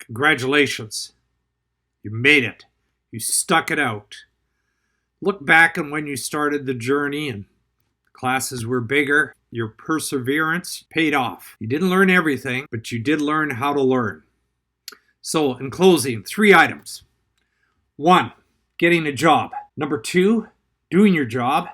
Congratulations. You made it. You stuck it out. Look back on when you started the journey and classes were bigger. Your perseverance paid off. You didn't learn everything, but you did learn how to learn. So, in closing, 3 items. 1, getting a job. Number 2, doing your job.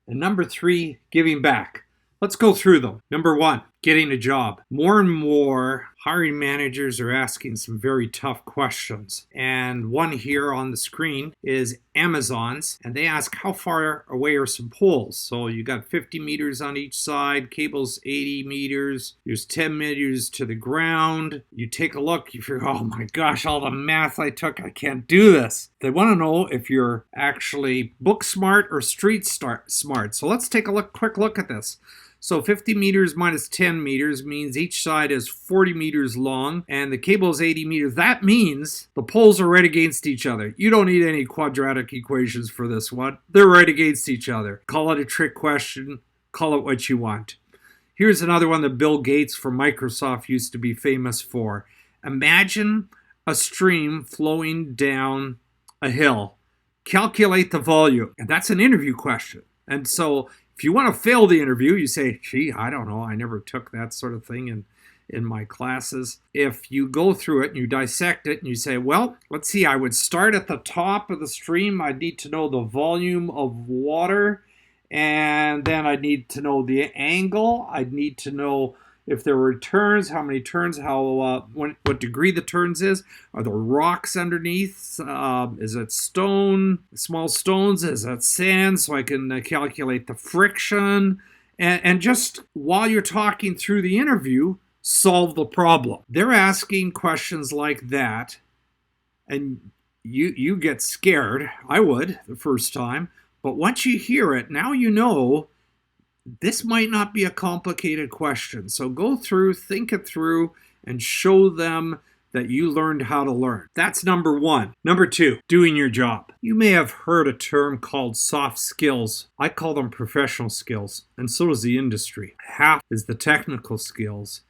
And number 3, giving back. Let's go through them. Number 1, getting a job. More and more hiring managers are asking some very tough questions. And one here on the screen is Amazon's. And they ask, how far away are some poles? So you got 50 meters on each side, cables 80 meters. There's 10 meters to the ground. You take a look, you figure, oh my gosh, all the math I took, I can't do this. They want to know if you're actually book smart or street smart. So let's take a quick look at this. So 50 meters minus 10 meters means each side is 40 meters long and the cable is 80 meters. That means the poles are right against each other. You don't need any quadratic equations for this one. They're right against each other. Call it a trick question. Call it what you want. Here's another one that Bill Gates from Microsoft used to be famous for. Imagine a stream flowing down a hill. Calculate the volume. And that's an interview question. And so if you want to fail the interview, you say, gee, I don't know. I never took that sort of thing in my classes. If you go through it and you dissect it and you say, well, let's see, I would start at the top of the stream. I'd need to know the volume of water. And then I'd need to know the angle. I'd need to know if there were turns, how many turns, what degree the turns is. Are there rocks underneath? Is it stone, small stones? Is it sand? So I can calculate the friction. And just while you're talking through the interview, solve the problem. They're asking questions like that, and you get scared. I would the first time. But once you hear it, now you know this might not be a complicated question. So go through, think it through, and show them that you learned how to learn. That's number 1. Number 2, doing your job. You may have heard a term called soft skills. I call them professional skills, and so does the industry. Half is the technical skills.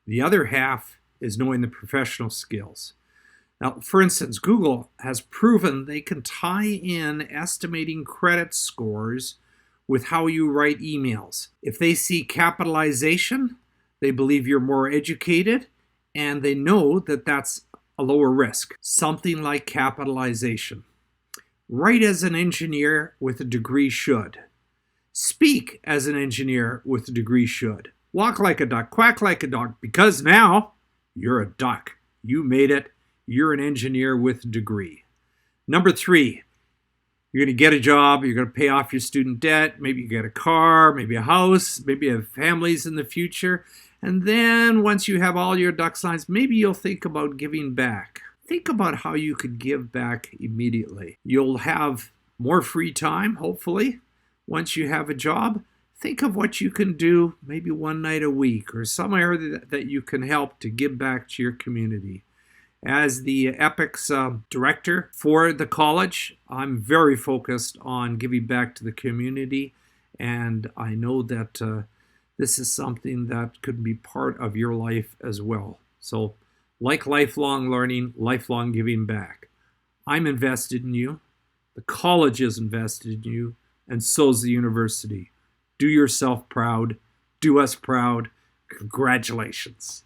The other half is knowing the professional skills. Now, for instance, Google has proven they can tie in estimating credit scores with how you write emails. If they see capitalization, they believe you're more educated, and they know that that's a lower risk. Something like capitalization. Write as an engineer with a degree should. Speak as an engineer with a degree should. Walk like a duck, quack like a dog, because now you're a duck. You made it. You're an engineer with a degree. Number 3, you're going to get a job, you're going to pay off your student debt, maybe you get a car, maybe a house, maybe you have families in the future. And then once you have all your ducks lined, maybe you'll think about giving back. Think about how you could give back immediately. You'll have more free time, hopefully, once you have a job. Think of what you can do maybe one night a week or some area that you can help to give back to your community. As the EPICS director for the college, I'm very focused on giving back to the community, and I know that this is something that could be part of your life as well. So, like lifelong learning, lifelong giving back. I'm invested in you, the college is invested in you, and so's the university. Do yourself proud, do us proud. Congratulations.